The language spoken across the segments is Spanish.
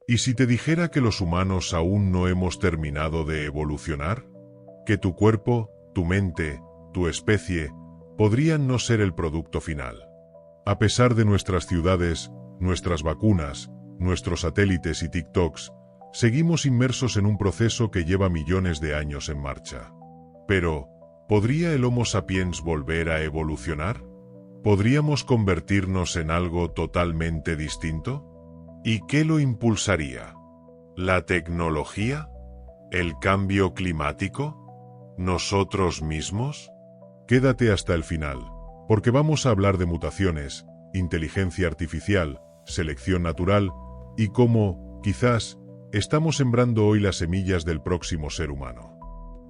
¿Y si te dijera que los humanos aún no hemos terminado de evolucionar? Que tu cuerpo, tu mente, tu especie, podrían no ser el producto final. A pesar de nuestras ciudades, nuestras vacunas, nuestros satélites y TikToks, seguimos inmersos en un proceso que lleva millones de años en marcha. Pero, ¿podría el Homo sapiens volver a evolucionar? ¿Podríamos convertirnos en algo totalmente distinto? ¿Y qué lo impulsaría? ¿La tecnología? ¿El cambio climático? ¿Nosotros mismos? Quédate hasta el final, porque vamos a hablar de mutaciones, inteligencia artificial, selección natural y cómo, quizás, estamos sembrando hoy las semillas del próximo ser humano.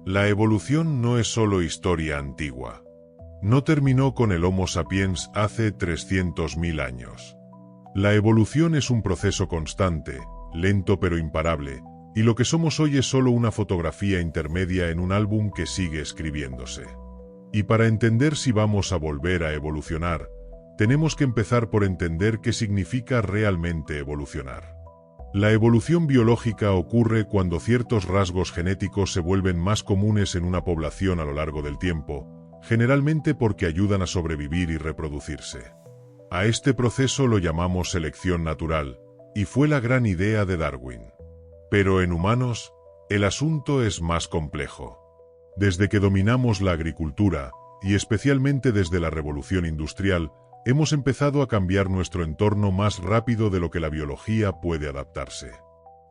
La evolución no es solo historia antigua. No terminó con el Homo sapiens hace 300.000 años. La evolución es un proceso constante, lento pero imparable, y lo que somos hoy es solo una fotografía intermedia en un álbum que sigue escribiéndose. Y para entender si vamos a volver a evolucionar, tenemos que empezar por entender qué significa realmente evolucionar. La evolución biológica ocurre cuando ciertos rasgos genéticos se vuelven más comunes en una población a lo largo del tiempo, generalmente porque ayudan a sobrevivir y reproducirse. A este proceso lo llamamos selección natural, y fue la gran idea de Darwin. Pero en humanos, el asunto es más complejo. Desde que dominamos la agricultura, y especialmente desde la revolución industrial, hemos empezado a cambiar nuestro entorno más rápido de lo que la biología puede adaptarse.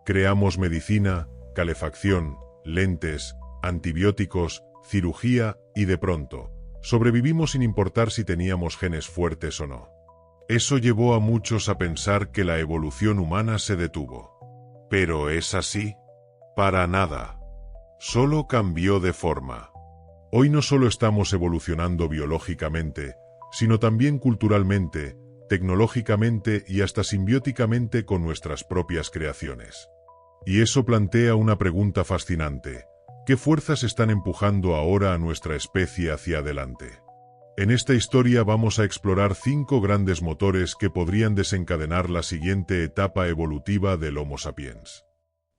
Creamos medicina, calefacción, lentes, antibióticos, cirugía y de pronto, sobrevivimos sin importar si teníamos genes fuertes o no. Eso llevó a muchos a pensar que la evolución humana se detuvo. ¿Pero es así? Para nada. Solo cambió de forma. Hoy no solo estamos evolucionando biológicamente, sino también culturalmente, tecnológicamente y hasta simbióticamente con nuestras propias creaciones. Y eso plantea una pregunta fascinante. ¿Qué fuerzas están empujando ahora a nuestra especie hacia adelante? En esta historia vamos a explorar 5 grandes motores que podrían desencadenar la siguiente etapa evolutiva del Homo sapiens.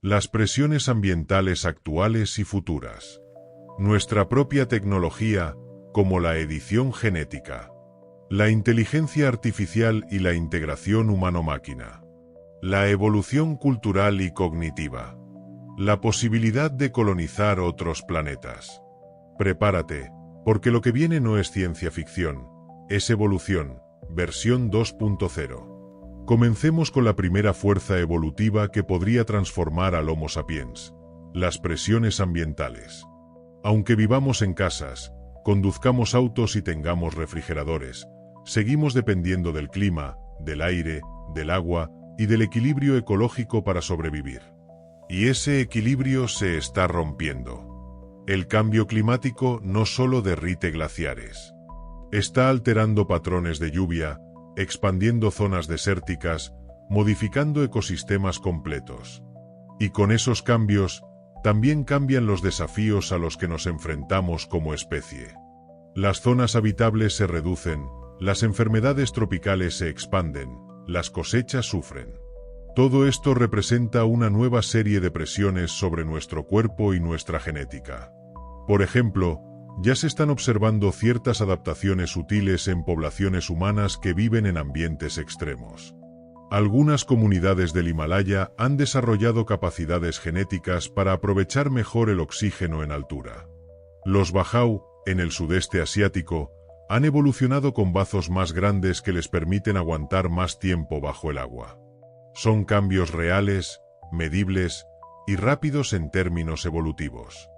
Las presiones ambientales actuales y futuras. Nuestra propia tecnología, como la edición genética. La inteligencia artificial y la integración humano-máquina. La evolución cultural y cognitiva. La posibilidad de colonizar otros planetas. Prepárate, porque lo que viene no es ciencia ficción, es evolución, versión 2.0. Comencemos con la primera fuerza evolutiva que podría transformar al Homo sapiens: las presiones ambientales. Aunque vivamos en casas, conduzcamos autos y tengamos refrigeradores, seguimos dependiendo del clima, del aire, del agua y del equilibrio ecológico para sobrevivir. Y ese equilibrio se está rompiendo. El cambio climático no solo derrite glaciares. Está alterando patrones de lluvia, expandiendo zonas desérticas, modificando ecosistemas completos. Y con esos cambios, también cambian los desafíos a los que nos enfrentamos como especie. Las zonas habitables se reducen, las enfermedades tropicales se expanden, las cosechas sufren. Todo esto representa una nueva serie de presiones sobre nuestro cuerpo y nuestra genética. Por ejemplo, ya se están observando ciertas adaptaciones sutiles en poblaciones humanas que viven en ambientes extremos. Algunas comunidades del Himalaya han desarrollado capacidades genéticas para aprovechar mejor el oxígeno en altura. Los Bajau, en el sudeste asiático, han evolucionado con bazos más grandes que les permiten aguantar más tiempo bajo el agua. Son cambios reales, medibles y rápidos en términos evolutivos.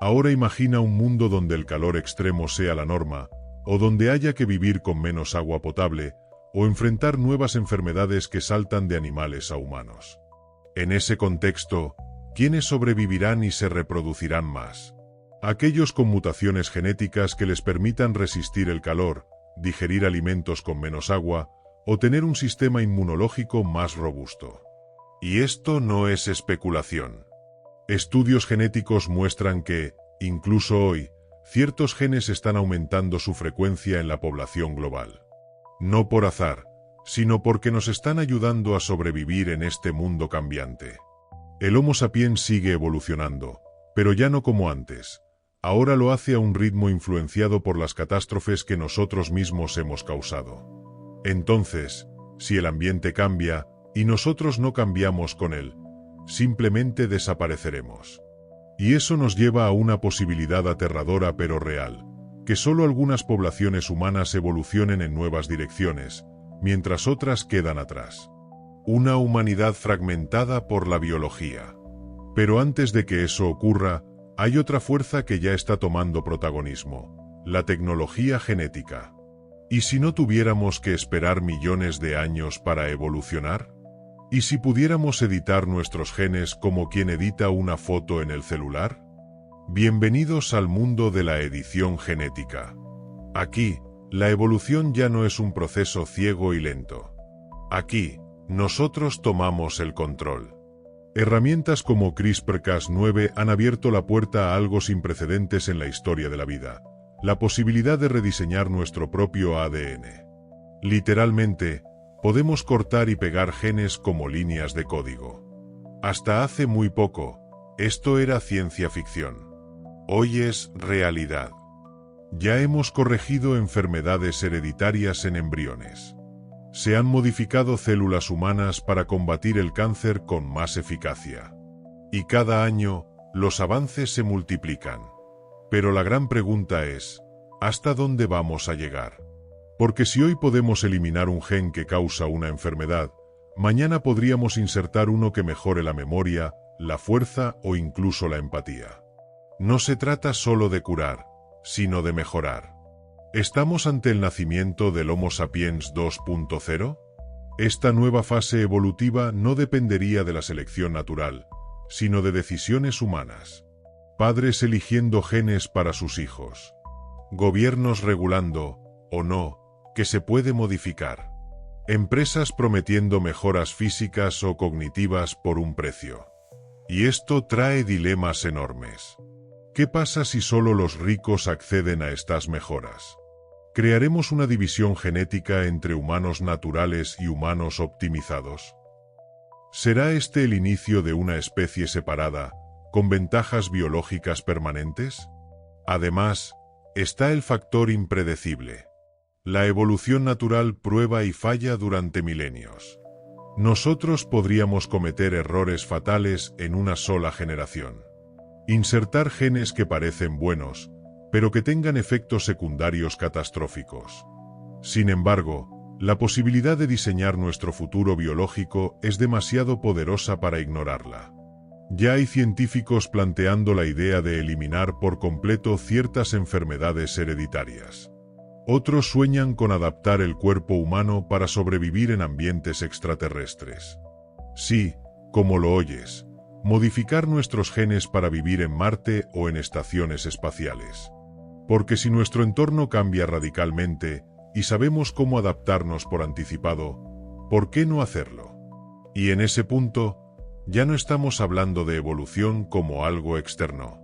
Ahora imagina un mundo donde el calor extremo sea la norma, o donde haya que vivir con menos agua potable, o enfrentar nuevas enfermedades que saltan de animales a humanos. En ese contexto, ¿quiénes sobrevivirán y se reproducirán más? Aquellos con mutaciones genéticas que les permitan resistir el calor, digerir alimentos con menos agua, o tener un sistema inmunológico más robusto. Y esto no es especulación. Estudios genéticos muestran que, incluso hoy, ciertos genes están aumentando su frecuencia en la población global. No por azar, sino porque nos están ayudando a sobrevivir en este mundo cambiante. El Homo sapiens sigue evolucionando, pero ya no como antes. Ahora lo hace a un ritmo influenciado por las catástrofes que nosotros mismos hemos causado. Entonces, si el ambiente cambia, y nosotros no cambiamos con él, simplemente desapareceremos. Y eso nos lleva a una posibilidad aterradora pero real, que solo algunas poblaciones humanas evolucionen en nuevas direcciones, mientras otras quedan atrás. Una humanidad fragmentada por la biología. Pero antes de que eso ocurra, hay otra fuerza que ya está tomando protagonismo: la tecnología genética. ¿Y si no tuviéramos que esperar millones de años para evolucionar? ¿Y si pudiéramos editar nuestros genes como quien edita una foto en el celular? Bienvenidos al mundo de la edición genética. Aquí, la evolución ya no es un proceso ciego y lento. Aquí, nosotros tomamos el control. Herramientas como CRISPR-Cas9 han abierto la puerta a algo sin precedentes en la historia de la vida: la posibilidad de rediseñar nuestro propio ADN. Literalmente, podemos cortar y pegar genes como líneas de código. Hasta hace muy poco, esto era ciencia ficción. Hoy es realidad. Ya hemos corregido enfermedades hereditarias en embriones. Se han modificado células humanas para combatir el cáncer con más eficacia. Y cada año, los avances se multiplican. Pero la gran pregunta es, ¿hasta dónde vamos a llegar? Porque si hoy podemos eliminar un gen que causa una enfermedad, mañana podríamos insertar uno que mejore la memoria, la fuerza o incluso la empatía. No se trata solo de curar, sino de mejorar. ¿Estamos ante el nacimiento del Homo sapiens 2.0? Esta nueva fase evolutiva no dependería de la selección natural, sino de decisiones humanas. Padres eligiendo genes para sus hijos. Gobiernos regulando, o no, que se puede modificar. Empresas prometiendo mejoras físicas o cognitivas por un precio. Y esto trae dilemas enormes. ¿Qué pasa si solo los ricos acceden a estas mejoras? ¿Crearemos una división genética entre humanos naturales y humanos optimizados? ¿Será este el inicio de una especie separada, con ventajas biológicas permanentes? Además, está el factor impredecible. La evolución natural prueba y falla durante milenios. Nosotros podríamos cometer errores fatales en una sola generación. Insertar genes que parecen buenos, pero que tengan efectos secundarios catastróficos. Sin embargo, la posibilidad de diseñar nuestro futuro biológico es demasiado poderosa para ignorarla. Ya hay científicos planteando la idea de eliminar por completo ciertas enfermedades hereditarias. Otros sueñan con adaptar el cuerpo humano para sobrevivir en ambientes extraterrestres. Sí, como lo oyes, modificar nuestros genes para vivir en Marte o en estaciones espaciales. Porque si nuestro entorno cambia radicalmente, y sabemos cómo adaptarnos por anticipado, ¿por qué no hacerlo? Y en ese punto, ya no estamos hablando de evolución como algo externo.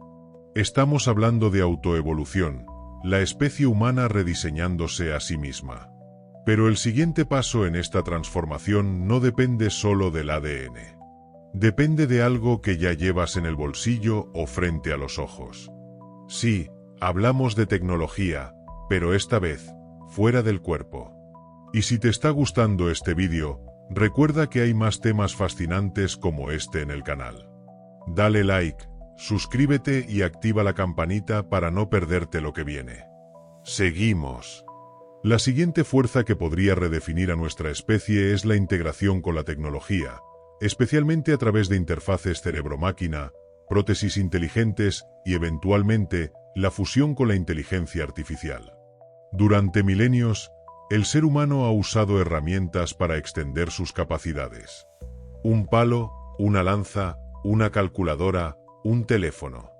Estamos hablando de autoevolución, la especie humana rediseñándose a sí misma. Pero el siguiente paso en esta transformación no depende solo del ADN. Depende de algo que ya llevas en el bolsillo o frente a los ojos. Sí, hablamos de tecnología, pero esta vez, fuera del cuerpo. Y si te está gustando este vídeo, recuerda que hay más temas fascinantes como este en el canal. Dale like, suscríbete y activa la campanita para no perderte lo que viene. Seguimos. La siguiente fuerza que podría redefinir a nuestra especie es la integración con la tecnología, especialmente a través de interfaces cerebro-máquina, prótesis inteligentes y eventualmente, la fusión con la inteligencia artificial. Durante milenios, el ser humano ha usado herramientas para extender sus capacidades. Un palo, una lanza, una calculadora, un teléfono.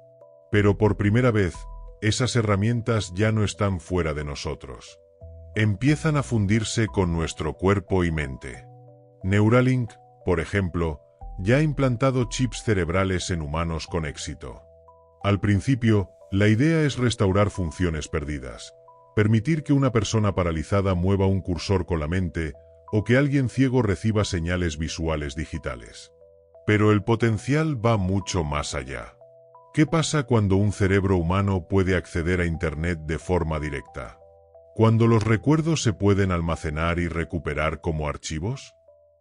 Pero por primera vez, esas herramientas ya no están fuera de nosotros. Empiezan a fundirse con nuestro cuerpo y mente. Neuralink, por ejemplo, ya ha implantado chips cerebrales en humanos con éxito. Al principio, la idea es restaurar funciones perdidas, permitir que una persona paralizada mueva un cursor con la mente, o que alguien ciego reciba señales visuales digitales. Pero el potencial va mucho más allá. ¿Qué pasa cuando un cerebro humano puede acceder a Internet de forma directa? ¿Cuando los recuerdos se pueden almacenar y recuperar como archivos?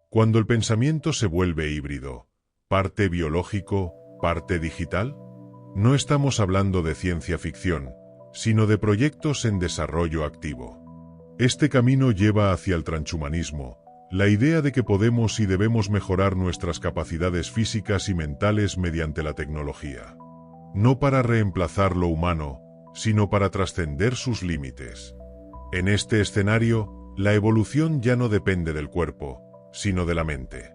¿Cuando el pensamiento se vuelve híbrido, parte biológico, parte digital? No estamos hablando de ciencia ficción, sino de proyectos en desarrollo activo. Este camino lleva hacia el transhumanismo, la idea de que podemos y debemos mejorar nuestras capacidades físicas y mentales mediante la tecnología. No para reemplazar lo humano, sino para trascender sus límites. En este escenario, la evolución ya no depende del cuerpo, sino de la mente.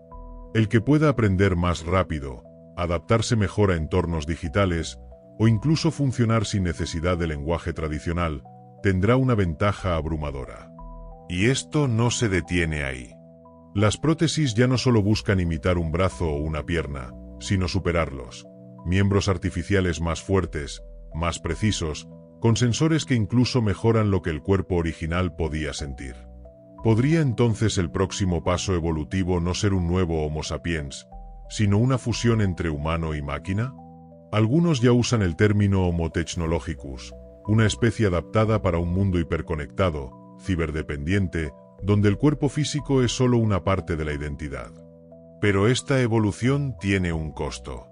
El que pueda aprender más rápido, adaptarse mejor a entornos digitales, o incluso funcionar sin necesidad de lenguaje tradicional, tendrá una ventaja abrumadora. Y esto no se detiene ahí. Las prótesis ya no solo buscan imitar un brazo o una pierna, sino superarlos. Miembros artificiales más fuertes, más precisos, con sensores que incluso mejoran lo que el cuerpo original podía sentir. ¿Podría entonces el próximo paso evolutivo no ser un nuevo Homo sapiens, sino una fusión entre humano y máquina? Algunos ya usan el término Homo technologicus, una especie adaptada para un mundo hiperconectado, ciberdependiente, donde el cuerpo físico es solo una parte de la identidad. Pero esta evolución tiene un costo.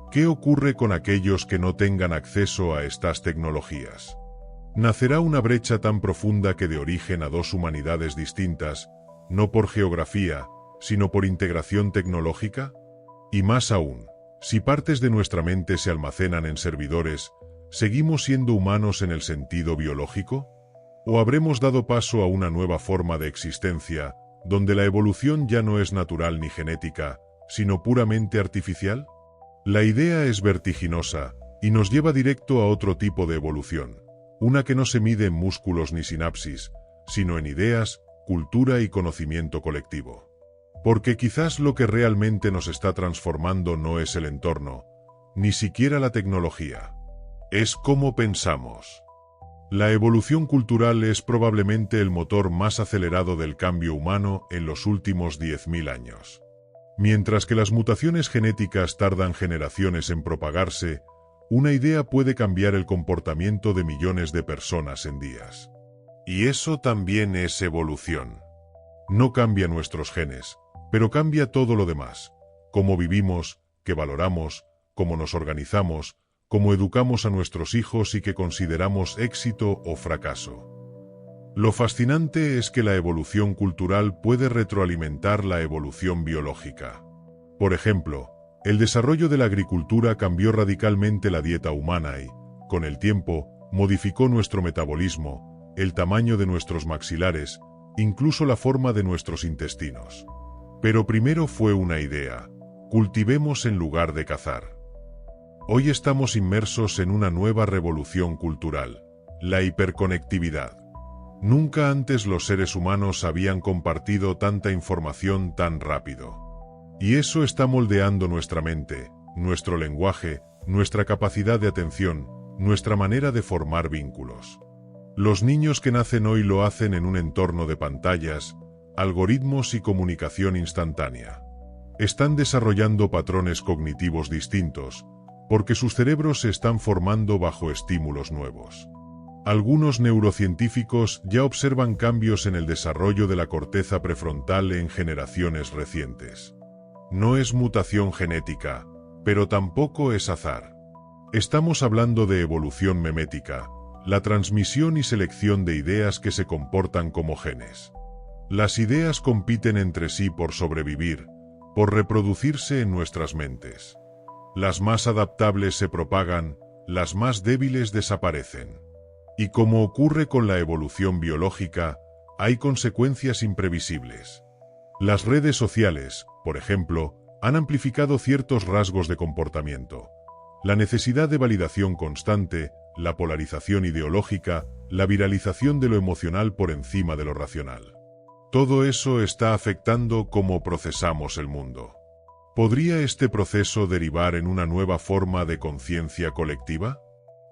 ¿Qué ocurre con aquellos que no tengan acceso a estas tecnologías? ¿Nacerá una brecha tan profunda que dé origen a dos humanidades distintas, no por geografía, sino por integración tecnológica? Y más aún, si partes de nuestra mente se almacenan en servidores, ¿seguimos siendo humanos en el sentido biológico? ¿O habremos dado paso a una nueva forma de existencia, donde la evolución ya no es natural ni genética, sino puramente artificial? La idea es vertiginosa, y nos lleva directo a otro tipo de evolución, una que no se mide en músculos ni sinapsis, sino en ideas, cultura y conocimiento colectivo. Porque quizás lo que realmente nos está transformando no es el entorno, ni siquiera la tecnología. Es cómo pensamos. La evolución cultural es probablemente el motor más acelerado del cambio humano en los últimos 10.000 años. Mientras que las mutaciones genéticas tardan generaciones en propagarse, una idea puede cambiar el comportamiento de millones de personas en días. Y eso también es evolución. No cambia nuestros genes, pero cambia todo lo demás: cómo vivimos, qué valoramos, cómo nos organizamos, cómo educamos a nuestros hijos y qué consideramos éxito o fracaso. Lo fascinante es que la evolución cultural puede retroalimentar la evolución biológica. Por ejemplo, el desarrollo de la agricultura cambió radicalmente la dieta humana y, con el tiempo, modificó nuestro metabolismo, el tamaño de nuestros maxilares, incluso la forma de nuestros intestinos. Pero primero fue una idea: cultivemos en lugar de cazar. Hoy estamos inmersos en una nueva revolución cultural: la hiperconectividad. Nunca antes los seres humanos habían compartido tanta información tan rápido. Y eso está moldeando nuestra mente, nuestro lenguaje, nuestra capacidad de atención, nuestra manera de formar vínculos. Los niños que nacen hoy lo hacen en un entorno de pantallas, algoritmos y comunicación instantánea. Están desarrollando patrones cognitivos distintos, porque sus cerebros se están formando bajo estímulos nuevos. Algunos neurocientíficos ya observan cambios en el desarrollo de la corteza prefrontal en generaciones recientes. No es mutación genética, pero tampoco es azar. Estamos hablando de evolución memética, la transmisión y selección de ideas que se comportan como genes. Las ideas compiten entre sí por sobrevivir, por reproducirse en nuestras mentes. Las más adaptables se propagan, las más débiles desaparecen. Y como ocurre con la evolución biológica, hay consecuencias imprevisibles. Las redes sociales, por ejemplo, han amplificado ciertos rasgos de comportamiento: la necesidad de validación constante, la polarización ideológica, la viralización de lo emocional por encima de lo racional. Todo eso está afectando cómo procesamos el mundo. ¿Podría este proceso derivar en una nueva forma de conciencia colectiva?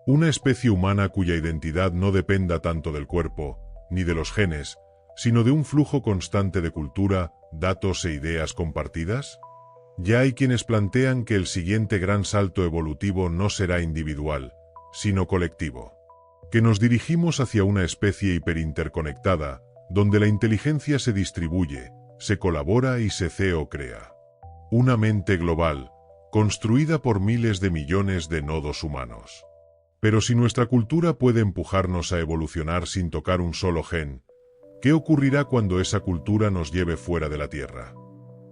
Una especie humana cuya identidad no dependa tanto del cuerpo, ni de los genes, sino de un flujo constante de cultura, datos e ideas compartidas? Ya hay quienes plantean que el siguiente gran salto evolutivo no será individual, sino colectivo. Que nos dirigimos hacia una especie hiperinterconectada, donde la inteligencia se distribuye, se colabora y se crea. Una mente global, construida por miles de millones de nodos humanos. Pero si nuestra cultura puede empujarnos a evolucionar sin tocar un solo gen, ¿qué ocurrirá cuando esa cultura nos lleve fuera de la Tierra?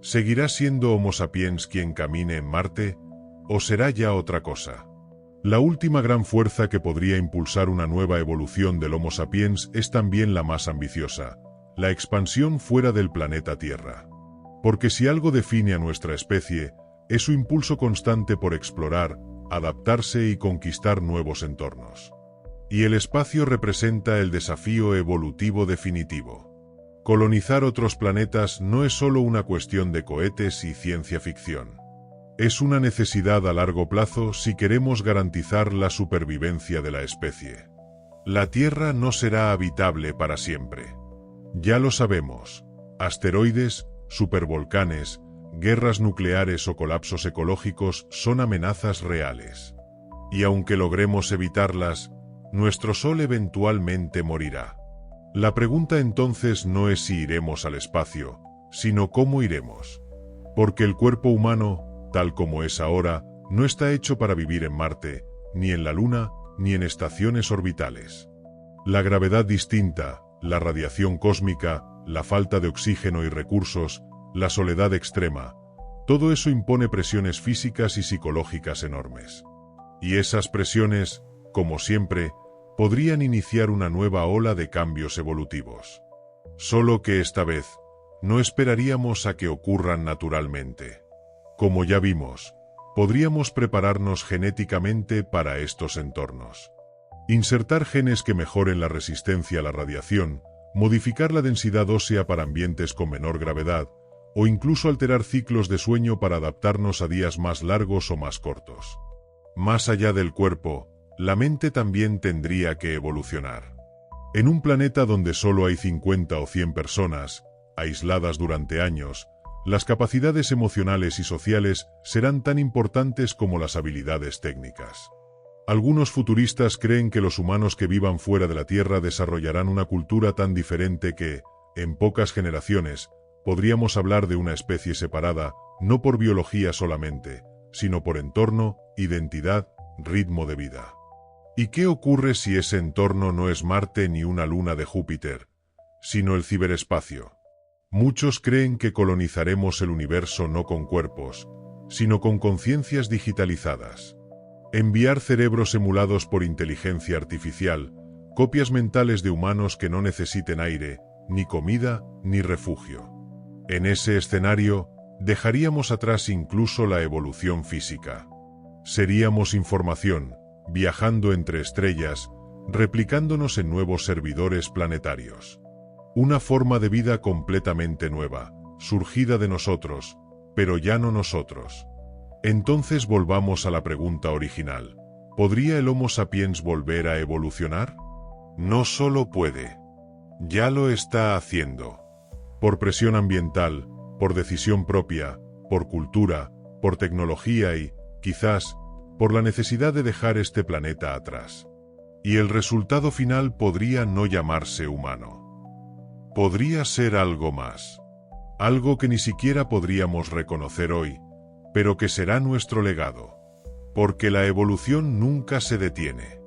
¿Seguirá siendo Homo sapiens quien camine en Marte, o será ya otra cosa? La última gran fuerza que podría impulsar una nueva evolución del Homo sapiens es también la más ambiciosa, la expansión fuera del planeta Tierra. Porque si algo define a nuestra especie, es su impulso constante por explorar, adaptarse y conquistar nuevos entornos. Y el espacio representa el desafío evolutivo definitivo. Colonizar otros planetas no es solo una cuestión de cohetes y ciencia ficción. Es una necesidad a largo plazo si queremos garantizar la supervivencia de la especie. La Tierra no será habitable para siempre. Ya lo sabemos. Asteroides, supervolcanes, guerras nucleares o colapsos ecológicos son amenazas reales. Y aunque logremos evitarlas, nuestro Sol eventualmente morirá. La pregunta entonces no es si iremos al espacio, sino cómo iremos. Porque el cuerpo humano, tal como es ahora, no está hecho para vivir en Marte, ni en la Luna, ni en estaciones orbitales. La gravedad distinta, la radiación cósmica, la falta de oxígeno y recursos, la soledad extrema, todo eso impone presiones físicas y psicológicas enormes. Y esas presiones, como siempre, podrían iniciar una nueva ola de cambios evolutivos. Solo que esta vez, no esperaríamos a que ocurran naturalmente. Como ya vimos, podríamos prepararnos genéticamente para estos entornos. Insertar genes que mejoren la resistencia a la radiación, modificar la densidad ósea para ambientes con menor gravedad, o incluso alterar ciclos de sueño para adaptarnos a días más largos o más cortos. Más allá del cuerpo, la mente también tendría que evolucionar. En un planeta donde solo hay 50 o 100 personas, aisladas durante años, las capacidades emocionales y sociales serán tan importantes como las habilidades técnicas. Algunos futuristas creen que los humanos que vivan fuera de la Tierra desarrollarán una cultura tan diferente que, en pocas generaciones, podríamos hablar de una especie separada, no por biología solamente, sino por entorno, identidad, ritmo de vida. ¿Y qué ocurre si ese entorno no es Marte ni una luna de Júpiter, sino el ciberespacio? Muchos creen que colonizaremos el universo no con cuerpos, sino con conciencias digitalizadas. Enviar cerebros emulados por inteligencia artificial, copias mentales de humanos que no necesiten aire, ni comida, ni refugio. En ese escenario, dejaríamos atrás incluso la evolución física. Seríamos información, viajando entre estrellas, replicándonos en nuevos servidores planetarios. Una forma de vida completamente nueva, surgida de nosotros, pero ya no nosotros. Entonces volvamos a la pregunta original. ¿Podría el Homo sapiens volver a evolucionar? No solo puede. Ya lo está haciendo. Por presión ambiental, por decisión propia, por cultura, por tecnología y, quizás, por la necesidad de dejar este planeta atrás. Y el resultado final podría no llamarse humano. Podría ser algo más. Algo que ni siquiera podríamos reconocer hoy, pero que será nuestro legado. Porque la evolución nunca se detiene.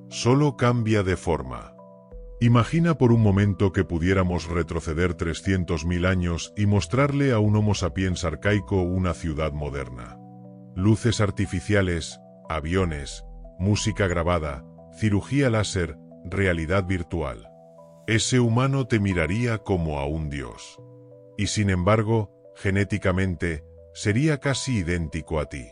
Solo cambia de forma. Imagina por un momento que pudiéramos retroceder 300.000 años y mostrarle a un Homo sapiens arcaico una ciudad moderna. Luces artificiales, aviones, música grabada, cirugía láser, realidad virtual. Ese humano te miraría como a un dios. Y sin embargo, genéticamente, sería casi idéntico a ti.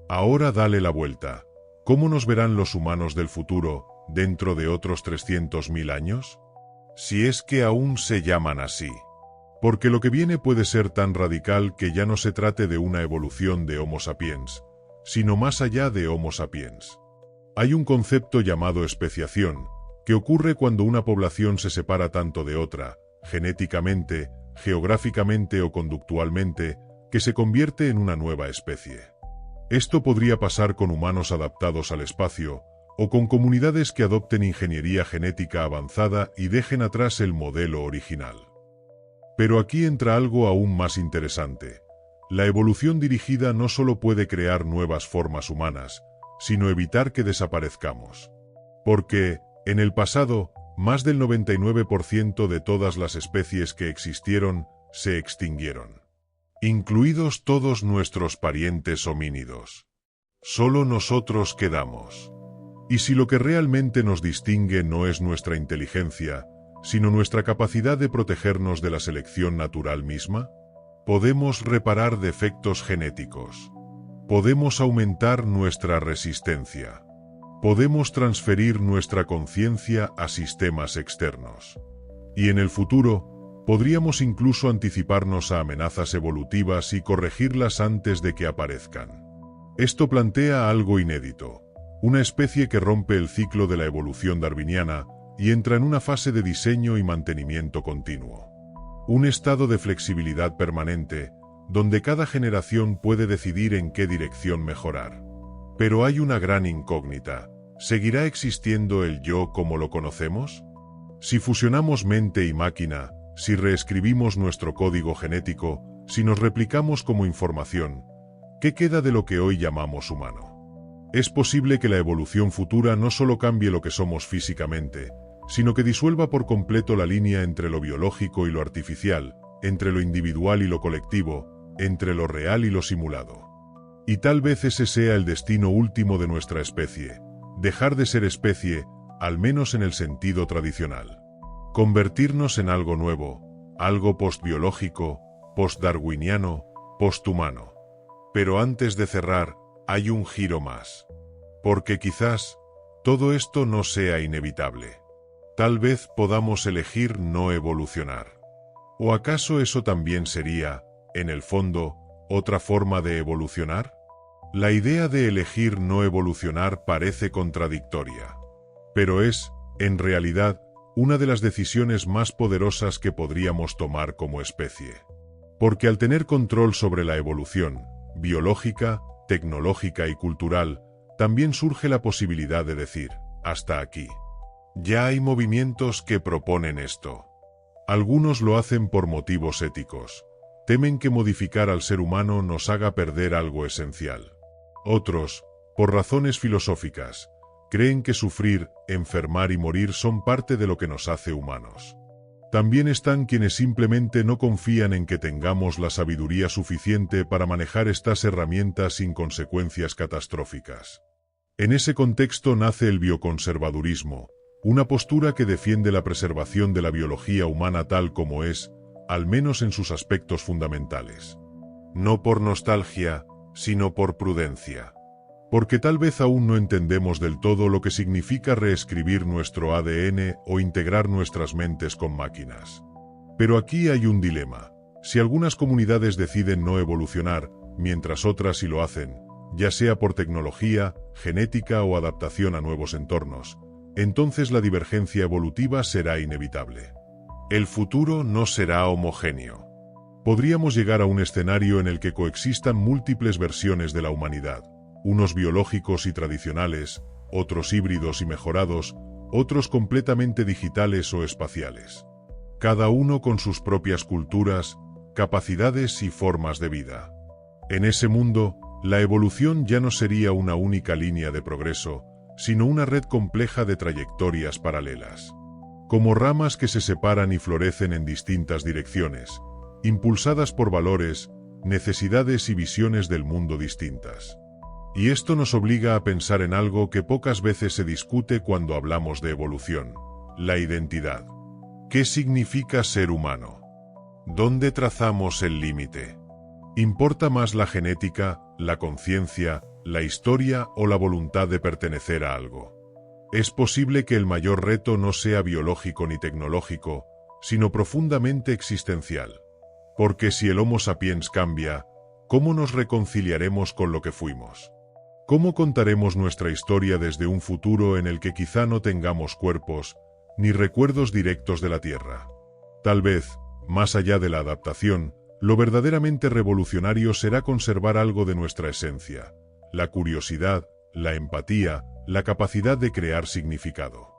Ahora dale la vuelta. ¿Cómo nos verán los humanos del futuro, dentro de otros 300.000 años? Si es que aún se llaman así. Porque lo que viene puede ser tan radical que ya no se trate de una evolución de Homo sapiens, sino más allá de Homo sapiens. Hay un concepto llamado especiación, que ocurre cuando una población se separa tanto de otra, genéticamente, geográficamente o conductualmente, que se convierte en una nueva especie. Esto podría pasar con humanos adaptados al espacio, o con comunidades que adopten ingeniería genética avanzada y dejen atrás el modelo original. Pero aquí entra algo aún más interesante. La evolución dirigida no solo puede crear nuevas formas humanas, sino evitar que desaparezcamos. Porque, en el pasado, más del 99% de todas las especies que existieron se extinguieron, incluidos todos nuestros parientes homínidos. Solo nosotros quedamos. Y si lo que realmente nos distingue no es nuestra inteligencia, sino nuestra capacidad de protegernos de la selección natural misma, podemos reparar defectos genéticos. Podemos aumentar nuestra resistencia. Podemos transferir nuestra conciencia a sistemas externos. Y en el futuro, podríamos incluso anticiparnos a amenazas evolutivas y corregirlas antes de que aparezcan. Esto plantea algo inédito. Una especie que rompe el ciclo de la evolución darwiniana y entra en una fase de diseño y mantenimiento continuo. Un estado de flexibilidad permanente, donde cada generación puede decidir en qué dirección mejorar. Pero hay una gran incógnita. ¿Seguirá existiendo el yo como lo conocemos? Si fusionamos mente y máquina, si reescribimos nuestro código genético, si nos replicamos como información, ¿qué queda de lo que hoy llamamos humano? Es posible que la evolución futura no solo cambie lo que somos físicamente, sino que disuelva por completo la línea entre lo biológico y lo artificial, entre lo individual y lo colectivo, entre lo real y lo simulado. Y tal vez ese sea el destino último de nuestra especie, dejar de ser especie, al menos en el sentido tradicional. Convertirnos en algo nuevo, algo postbiológico, postdarwiniano, posthumano. Pero antes de cerrar, hay un giro más. Porque quizás, todo esto no sea inevitable. Tal vez podamos elegir no evolucionar. ¿O acaso eso también sería, en el fondo, otra forma de evolucionar? La idea de elegir no evolucionar parece contradictoria. Pero es, en realidad, una de las decisiones más poderosas que podríamos tomar como especie. Porque al tener control sobre la evolución, biológica, tecnológica y cultural, también surge la posibilidad de decir, hasta aquí. Ya hay movimientos que proponen esto. Algunos lo hacen por motivos éticos. Temen que modificar al ser humano nos haga perder algo esencial. Otros, por razones filosóficas, creen que sufrir, enfermar y morir son parte de lo que nos hace humanos. También están quienes simplemente no confían en que tengamos la sabiduría suficiente para manejar estas herramientas sin consecuencias catastróficas. En ese contexto nace el bioconservadurismo, una postura que defiende la preservación de la biología humana tal como es, al menos en sus aspectos fundamentales. No por nostalgia, sino por prudencia. Porque tal vez aún no entendemos del todo lo que significa reescribir nuestro ADN o integrar nuestras mentes con máquinas. Pero aquí hay un dilema. Si algunas comunidades deciden no evolucionar, mientras otras sí lo hacen, ya sea por tecnología, genética o adaptación a nuevos entornos, entonces la divergencia evolutiva será inevitable. El futuro no será homogéneo. Podríamos llegar a un escenario en el que coexistan múltiples versiones de la humanidad. Unos biológicos y tradicionales, otros híbridos y mejorados, otros completamente digitales o espaciales. Cada uno con sus propias culturas, capacidades y formas de vida. En ese mundo, la evolución ya no sería una única línea de progreso, sino una red compleja de trayectorias paralelas. Como ramas que se separan y florecen en distintas direcciones, impulsadas por valores, necesidades y visiones del mundo distintas. Y esto nos obliga a pensar en algo que pocas veces se discute cuando hablamos de evolución: la identidad. ¿Qué significa ser humano? ¿Dónde trazamos el límite? ¿Importa más la genética, la conciencia, la historia o la voluntad de pertenecer a algo? Es posible que el mayor reto no sea biológico ni tecnológico, sino profundamente existencial. Porque si el Homo sapiens cambia, ¿cómo nos reconciliaremos con lo que fuimos? ¿Cómo contaremos nuestra historia desde un futuro en el que quizá no tengamos cuerpos, ni recuerdos directos de la Tierra? Tal vez, más allá de la adaptación, lo verdaderamente revolucionario será conservar algo de nuestra esencia: la curiosidad, la empatía, la capacidad de crear significado.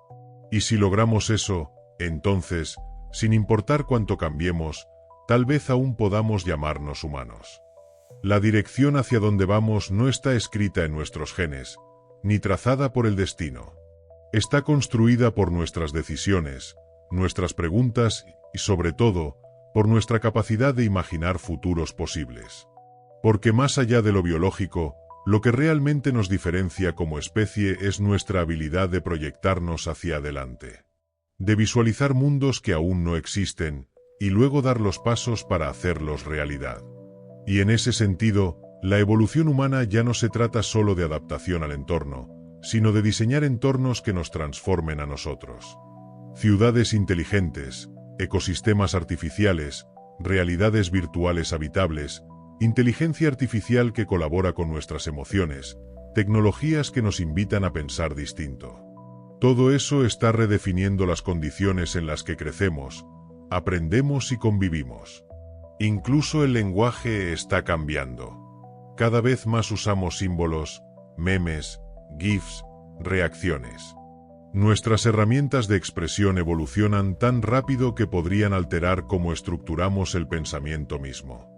Y si logramos eso, entonces, sin importar cuánto cambiemos, tal vez aún podamos llamarnos humanos. La dirección hacia donde vamos no está escrita en nuestros genes, ni trazada por el destino. Está construida por nuestras decisiones, nuestras preguntas y, sobre todo, por nuestra capacidad de imaginar futuros posibles. Porque más allá de lo biológico, lo que realmente nos diferencia como especie es nuestra habilidad de proyectarnos hacia adelante, de visualizar mundos que aún no existen, y luego dar los pasos para hacerlos realidad. Y en ese sentido, la evolución humana ya no se trata solo de adaptación al entorno, sino de diseñar entornos que nos transformen a nosotros. Ciudades inteligentes, ecosistemas artificiales, realidades virtuales habitables, inteligencia artificial que colabora con nuestras emociones, tecnologías que nos invitan a pensar distinto. Todo eso está redefiniendo las condiciones en las que crecemos, aprendemos y convivimos. Incluso el lenguaje está cambiando. Cada vez más usamos símbolos, memes, GIFs, reacciones. Nuestras herramientas de expresión evolucionan tan rápido que podrían alterar cómo estructuramos el pensamiento mismo.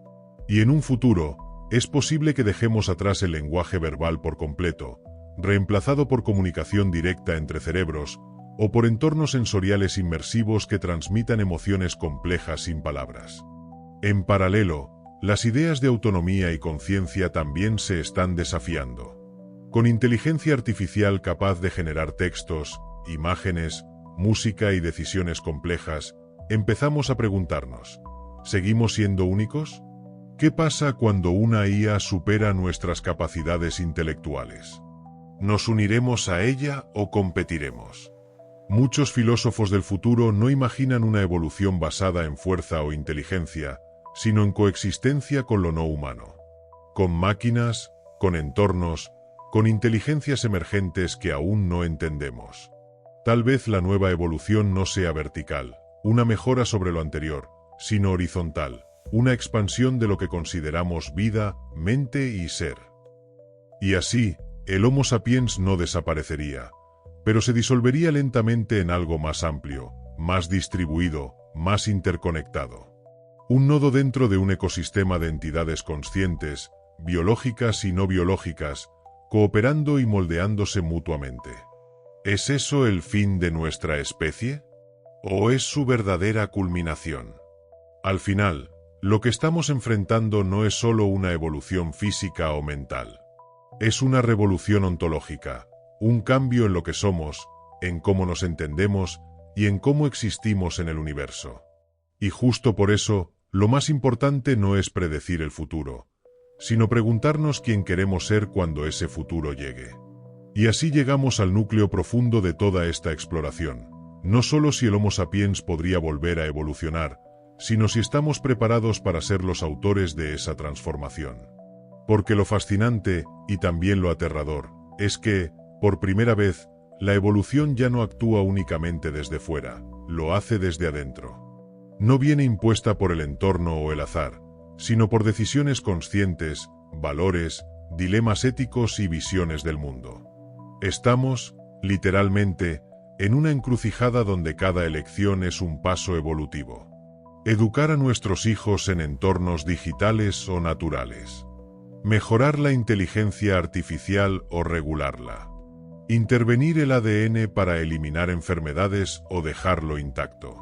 Y en un futuro, es posible que dejemos atrás el lenguaje verbal por completo, reemplazado por comunicación directa entre cerebros, o por entornos sensoriales inmersivos que transmitan emociones complejas sin palabras. En paralelo, las ideas de autonomía y conciencia también se están desafiando. Con inteligencia artificial capaz de generar textos, imágenes, música y decisiones complejas, empezamos a preguntarnos: ¿seguimos siendo únicos? ¿Qué pasa cuando una IA supera nuestras capacidades intelectuales? ¿Nos uniremos a ella o competiremos? Muchos filósofos del futuro no imaginan una evolución basada en fuerza o inteligencia, sino en coexistencia con lo no humano. Con máquinas, con entornos, con inteligencias emergentes que aún no entendemos. Tal vez la nueva evolución no sea vertical, una mejora sobre lo anterior, sino horizontal, una expansión de lo que consideramos vida, mente y ser. Y así, el Homo sapiens no desaparecería, pero se disolvería lentamente en algo más amplio, más distribuido, más interconectado. Un nodo dentro de un ecosistema de entidades conscientes, biológicas y no biológicas, cooperando y moldeándose mutuamente. ¿Es eso el fin de nuestra especie? ¿O es su verdadera culminación? Al final, lo que estamos enfrentando no es solo una evolución física o mental. Es una revolución ontológica, un cambio en lo que somos, en cómo nos entendemos y en cómo existimos en el universo. Y justo por eso, lo más importante no es predecir el futuro, sino preguntarnos quién queremos ser cuando ese futuro llegue. Y así llegamos al núcleo profundo de toda esta exploración, no solo si el Homo sapiens podría volver a evolucionar, sino si estamos preparados para ser los autores de esa transformación. Porque lo fascinante, y también lo aterrador, es que, por primera vez, la evolución ya no actúa únicamente desde fuera, lo hace desde adentro. No viene impuesta por el entorno o el azar, sino por decisiones conscientes, valores, dilemas éticos y visiones del mundo. Estamos, literalmente, en una encrucijada donde cada elección es un paso evolutivo. Educar a nuestros hijos en entornos digitales o naturales. Mejorar la inteligencia artificial o regularla. Intervenir el ADN para eliminar enfermedades o dejarlo intacto.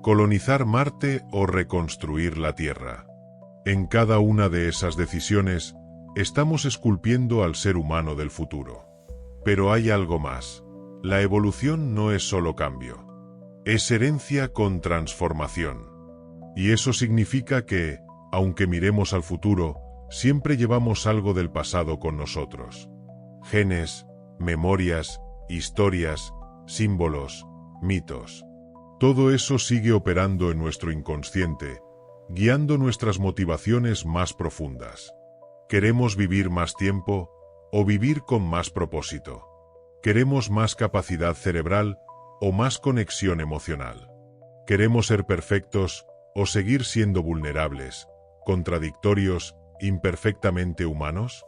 Colonizar Marte o reconstruir la Tierra. En cada una de esas decisiones, estamos esculpiendo al ser humano del futuro. Pero hay algo más. La evolución no es solo cambio. Es herencia con transformación. Y eso significa que, aunque miremos al futuro, siempre llevamos algo del pasado con nosotros. Genes, memorias, historias, símbolos, mitos. Todo eso sigue operando en nuestro inconsciente, guiando nuestras motivaciones más profundas. ¿Queremos vivir más tiempo o vivir con más propósito? ¿Queremos más capacidad cerebral o más conexión emocional? ¿Queremos ser perfectos o seguir siendo vulnerables, contradictorios, imperfectamente humanos?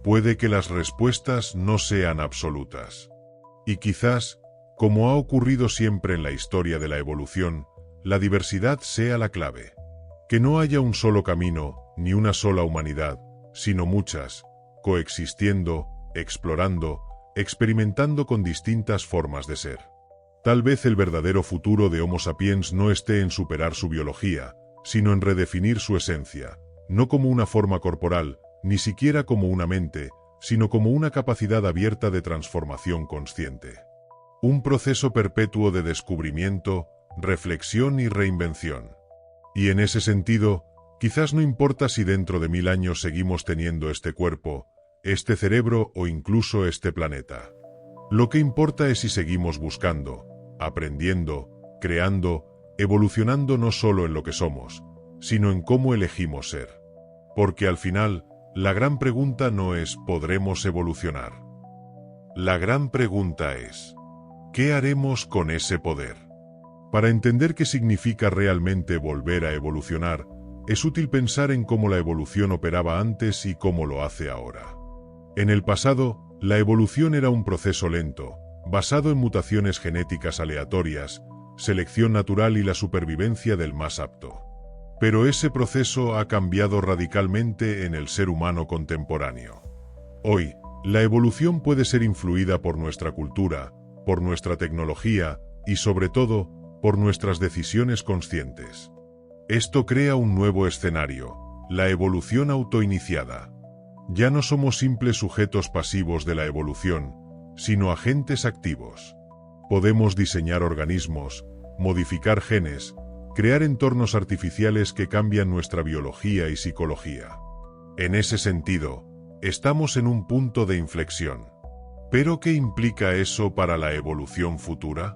Puede que las respuestas no sean absolutas. Y quizás, como ha ocurrido siempre en la historia de la evolución, la diversidad sea la clave. Que no haya un solo camino, ni una sola humanidad, sino muchas, coexistiendo, explorando, experimentando con distintas formas de ser. Tal vez el verdadero futuro de Homo sapiens no esté en superar su biología, sino en redefinir su esencia, no como una forma corporal, ni siquiera como una mente, sino como una capacidad abierta de transformación consciente. Un proceso perpetuo de descubrimiento, reflexión y reinvención. Y en ese sentido, quizás no importa si dentro de 1000 años seguimos teniendo este cuerpo, este cerebro o incluso este planeta. Lo que importa es si seguimos buscando, aprendiendo, creando, evolucionando no solo en lo que somos, sino en cómo elegimos ser. Porque al final, la gran pregunta no es ¿podremos evolucionar? La gran pregunta es ¿qué haremos con ese poder? Para entender qué significa realmente volver a evolucionar, es útil pensar en cómo la evolución operaba antes y cómo lo hace ahora. En el pasado, la evolución era un proceso lento, basado en mutaciones genéticas aleatorias, selección natural y la supervivencia del más apto. Pero ese proceso ha cambiado radicalmente en el ser humano contemporáneo. Hoy, la evolución puede ser influida por nuestra cultura, por nuestra tecnología y, sobre todo, por nuestras decisiones conscientes. Esto crea un nuevo escenario, la evolución autoiniciada. Ya no somos simples sujetos pasivos de la evolución, sino agentes activos. Podemos diseñar organismos, modificar genes, crear entornos artificiales que cambian nuestra biología y psicología. En ese sentido, estamos en un punto de inflexión. ¿Pero qué implica eso para la evolución futura?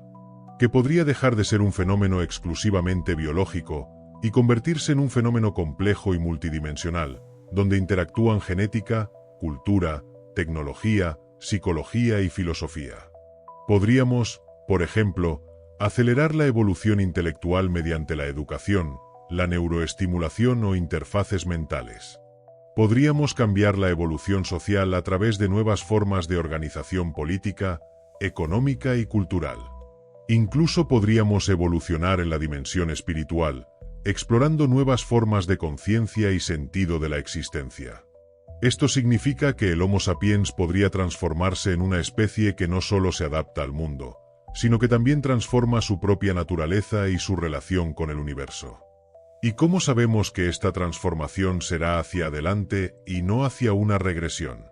Que podría dejar de ser un fenómeno exclusivamente biológico y convertirse en un fenómeno complejo y multidimensional, donde interactúan genética, cultura, tecnología, psicología y filosofía. Podríamos, por ejemplo, acelerar la evolución intelectual mediante la educación, la neuroestimulación o interfaces mentales. Podríamos cambiar la evolución social a través de nuevas formas de organización política, económica y cultural. Incluso podríamos evolucionar en la dimensión espiritual, explorando nuevas formas de conciencia y sentido de la existencia. Esto significa que el Homo sapiens podría transformarse en una especie que no solo se adapta al mundo, sino que también transforma su propia naturaleza y su relación con el universo. ¿Y cómo sabemos que esta transformación será hacia adelante y no hacia una regresión?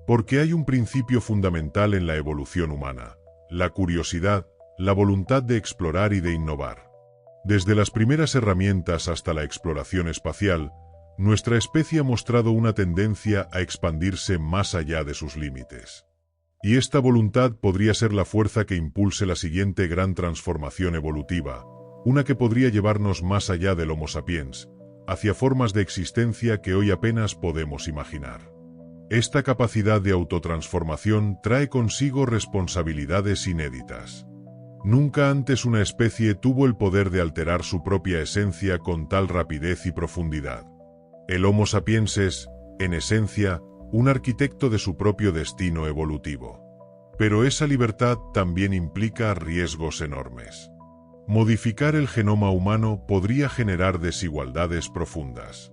Porque hay un principio fundamental en la evolución humana: la curiosidad, la voluntad de explorar y de innovar. Desde las primeras herramientas hasta la exploración espacial, nuestra especie ha mostrado una tendencia a expandirse más allá de sus límites. Y esta voluntad podría ser la fuerza que impulse la siguiente gran transformación evolutiva, una que podría llevarnos más allá del Homo sapiens, hacia formas de existencia que hoy apenas podemos imaginar. Esta capacidad de autotransformación trae consigo responsabilidades inéditas. Nunca antes una especie tuvo el poder de alterar su propia esencia con tal rapidez y profundidad. El Homo sapiens es, en esencia, un arquitecto de su propio destino evolutivo. Pero esa libertad también implica riesgos enormes. Modificar el genoma humano podría generar desigualdades profundas.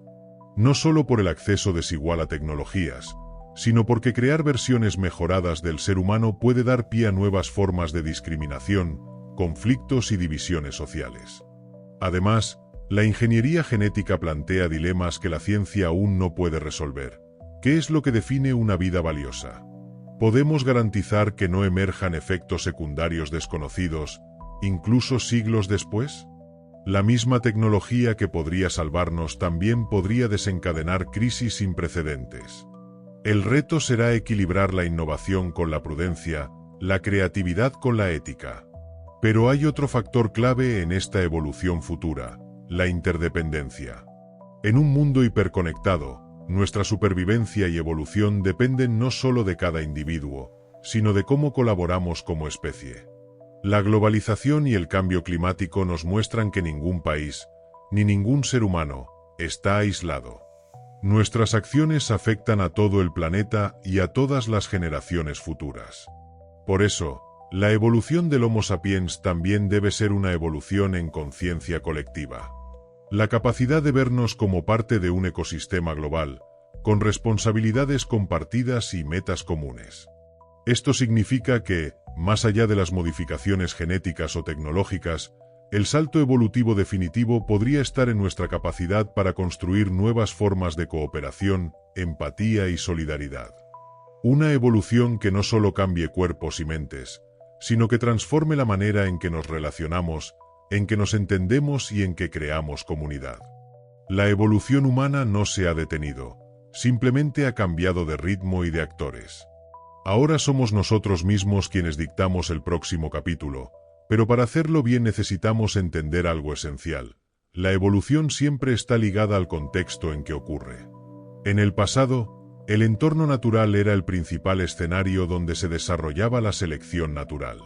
No solo por el acceso desigual a tecnologías, sino porque crear versiones mejoradas del ser humano puede dar pie a nuevas formas de discriminación, conflictos y divisiones sociales. Además, la ingeniería genética plantea dilemas que la ciencia aún no puede resolver. ¿Qué es lo que define una vida valiosa? ¿Podemos garantizar que no emerjan efectos secundarios desconocidos, incluso siglos después? La misma tecnología que podría salvarnos también podría desencadenar crisis sin precedentes. El reto será equilibrar la innovación con la prudencia, la creatividad con la ética. Pero hay otro factor clave en esta evolución futura: la interdependencia. En un mundo hiperconectado, nuestra supervivencia y evolución dependen no solo de cada individuo, sino de cómo colaboramos como especie. La globalización y el cambio climático nos muestran que ningún país, ni ningún ser humano, está aislado. Nuestras acciones afectan a todo el planeta y a todas las generaciones futuras. Por eso, la evolución del Homo sapiens también debe ser una evolución en conciencia colectiva. La capacidad de vernos como parte de un ecosistema global, con responsabilidades compartidas y metas comunes. Esto significa que, más allá de las modificaciones genéticas o tecnológicas, el salto evolutivo definitivo podría estar en nuestra capacidad para construir nuevas formas de cooperación, empatía y solidaridad. Una evolución que no solo cambie cuerpos y mentes, sino que transforme la manera en que nos relacionamos, en que nos entendemos y en que creamos comunidad. La evolución humana no se ha detenido, simplemente ha cambiado de ritmo y de actores. Ahora somos nosotros mismos quienes dictamos el próximo capítulo, pero para hacerlo bien necesitamos entender algo esencial. La evolución siempre está ligada al contexto en que ocurre. En el pasado, el entorno natural era el principal escenario donde se desarrollaba la selección natural.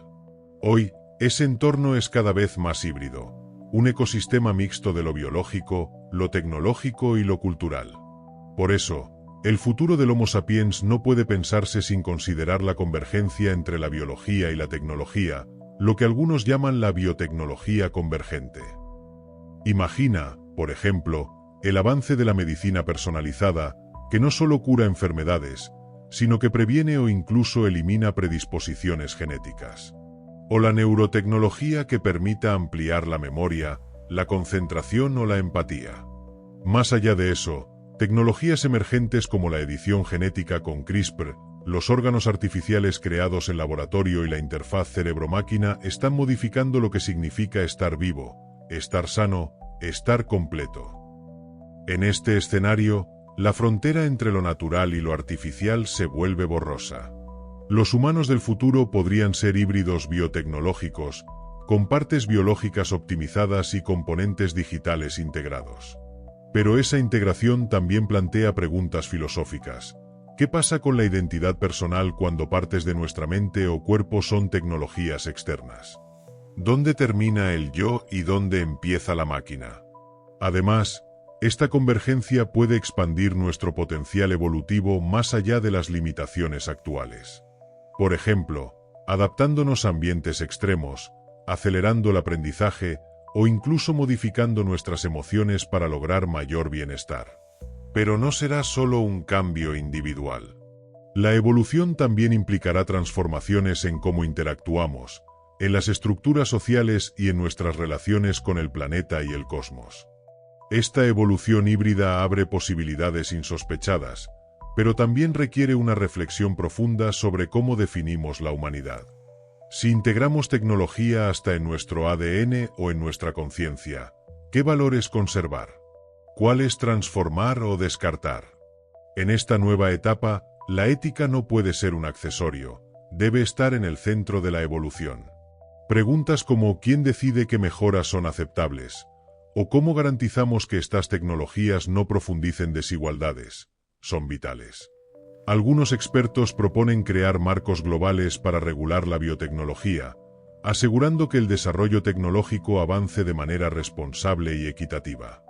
Hoy, ese entorno es cada vez más híbrido, un ecosistema mixto de lo biológico, lo tecnológico y lo cultural. Por eso, el futuro del Homo sapiens no puede pensarse sin considerar la convergencia entre la biología y la tecnología, lo que algunos llaman la biotecnología convergente. Imagina, por ejemplo, el avance de la medicina personalizada, que no solo cura enfermedades, sino que previene o incluso elimina predisposiciones genéticas. O la neurotecnología que permita ampliar la memoria, la concentración o la empatía. Más allá de eso, tecnologías emergentes como la edición genética con CRISPR, los órganos artificiales creados en laboratorio y la interfaz cerebro-máquina están modificando lo que significa estar vivo, estar sano, estar completo. En este escenario, la frontera entre lo natural y lo artificial se vuelve borrosa. Los humanos del futuro podrían ser híbridos biotecnológicos, con partes biológicas optimizadas y componentes digitales integrados. Pero esa integración también plantea preguntas filosóficas. ¿Qué pasa con la identidad personal cuando partes de nuestra mente o cuerpo son tecnologías externas? ¿Dónde termina el yo y dónde empieza la máquina? Además, esta convergencia puede expandir nuestro potencial evolutivo más allá de las limitaciones actuales. Por ejemplo, adaptándonos a ambientes extremos, acelerando el aprendizaje o incluso modificando nuestras emociones para lograr mayor bienestar. Pero no será solo un cambio individual. La evolución también implicará transformaciones en cómo interactuamos, en las estructuras sociales y en nuestras relaciones con el planeta y el cosmos. Esta evolución híbrida abre posibilidades insospechadas, pero también requiere una reflexión profunda sobre cómo definimos la humanidad. Si integramos tecnología hasta en nuestro ADN o en nuestra conciencia, ¿qué valores conservar? ¿Cuáles transformar o descartar? En esta nueva etapa, la ética no puede ser un accesorio, debe estar en el centro de la evolución. Preguntas como ¿quién decide qué mejoras son aceptables? ¿O cómo garantizamos que estas tecnologías no profundicen desigualdades? Son vitales. Algunos expertos proponen crear marcos globales para regular la biotecnología, asegurando que el desarrollo tecnológico avance de manera responsable y equitativa.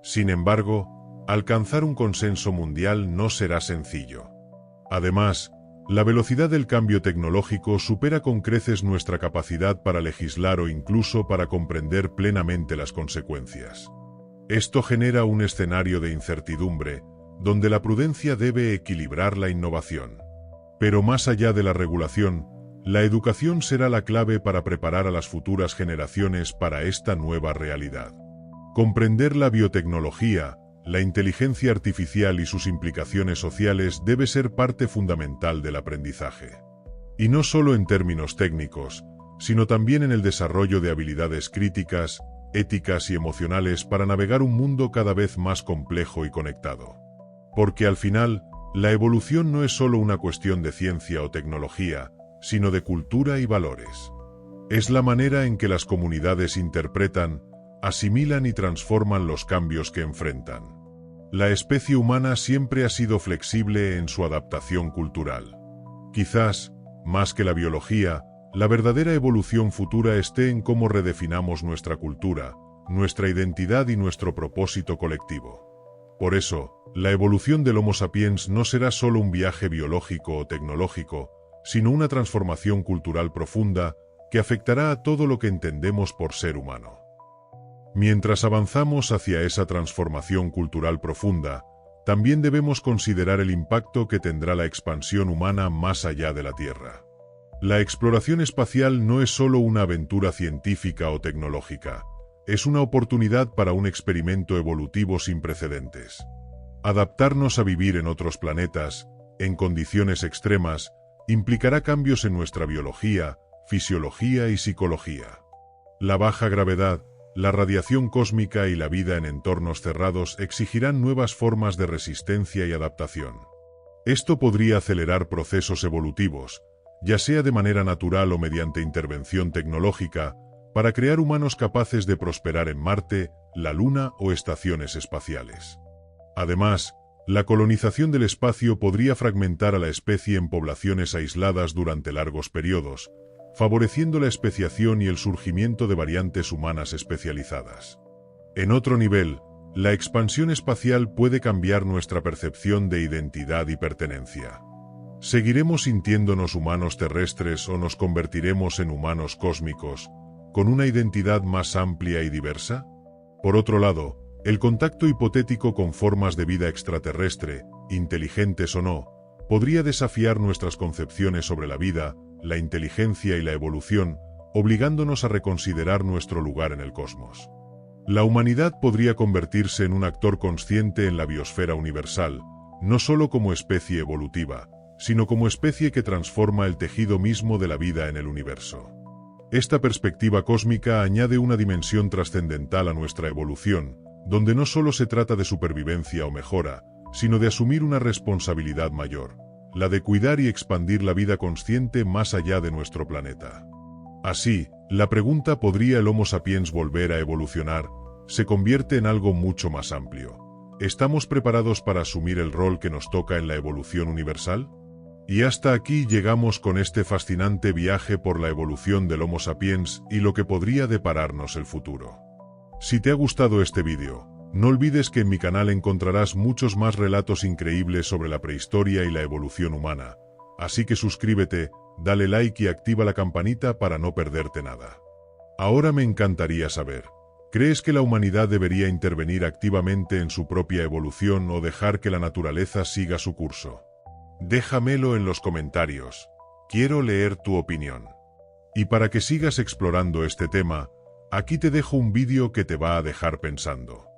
Sin embargo, alcanzar un consenso mundial no será sencillo. Además, la velocidad del cambio tecnológico supera con creces nuestra capacidad para legislar o incluso para comprender plenamente las consecuencias. Esto genera un escenario de incertidumbre, donde la prudencia debe equilibrar la innovación. Pero más allá de la regulación, la educación será la clave para preparar a las futuras generaciones para esta nueva realidad. Comprender la biotecnología, la inteligencia artificial y sus implicaciones sociales debe ser parte fundamental del aprendizaje. Y no solo en términos técnicos, sino también en el desarrollo de habilidades críticas, éticas y emocionales para navegar un mundo cada vez más complejo y conectado. Porque al final, la evolución no es solo una cuestión de ciencia o tecnología, sino de cultura y valores. Es la manera en que las comunidades interpretan, asimilan y transforman los cambios que enfrentan. La especie humana siempre ha sido flexible en su adaptación cultural. Quizás, más que la biología, la verdadera evolución futura esté en cómo redefinamos nuestra cultura, nuestra identidad y nuestro propósito colectivo. Por eso, la evolución del Homo sapiens no será solo un viaje biológico o tecnológico, sino una transformación cultural profunda que afectará a todo lo que entendemos por ser humano. Mientras avanzamos hacia esa transformación cultural profunda, también debemos considerar el impacto que tendrá la expansión humana más allá de la Tierra. La exploración espacial no es solo una aventura científica o tecnológica, es una oportunidad para un experimento evolutivo sin precedentes. Adaptarnos a vivir en otros planetas, en condiciones extremas, implicará cambios en nuestra biología, fisiología y psicología. La baja gravedad, la radiación cósmica y la vida en entornos cerrados exigirán nuevas formas de resistencia y adaptación. Esto podría acelerar procesos evolutivos, ya sea de manera natural o mediante intervención tecnológica, para crear humanos capaces de prosperar en Marte, la Luna o estaciones espaciales. Además, la colonización del espacio podría fragmentar a la especie en poblaciones aisladas durante largos periodos, favoreciendo la especiación y el surgimiento de variantes humanas especializadas. En otro nivel, la expansión espacial puede cambiar nuestra percepción de identidad y pertenencia. ¿Seguiremos sintiéndonos humanos terrestres o nos convertiremos en humanos cósmicos, con una identidad más amplia y diversa? Por otro lado, el contacto hipotético con formas de vida extraterrestre, inteligentes o no, podría desafiar nuestras concepciones sobre la vida, la inteligencia y la evolución, obligándonos a reconsiderar nuestro lugar en el cosmos. La humanidad podría convertirse en un actor consciente en la biosfera universal, no solo como especie evolutiva, sino como especie que transforma el tejido mismo de la vida en el universo. Esta perspectiva cósmica añade una dimensión trascendental a nuestra evolución, donde no solo se trata de supervivencia o mejora, sino de asumir una responsabilidad mayor, la de cuidar y expandir la vida consciente más allá de nuestro planeta. Así, la pregunta ¿podría el Homo sapiens volver a evolucionar?, se convierte en algo mucho más amplio. ¿Estamos preparados para asumir el rol que nos toca en la evolución universal? Y hasta aquí llegamos con este fascinante viaje por la evolución del Homo sapiens y lo que podría depararnos el futuro. Si te ha gustado este vídeo, no olvides que en mi canal encontrarás muchos más relatos increíbles sobre la prehistoria y la evolución humana, así que suscríbete, dale like y activa la campanita para no perderte nada. Ahora me encantaría saber, ¿crees que la humanidad debería intervenir activamente en su propia evolución o dejar que la naturaleza siga su curso? Déjamelo en los comentarios, quiero leer tu opinión. Y para que sigas explorando este tema, aquí te dejo un vídeo que te va a dejar pensando.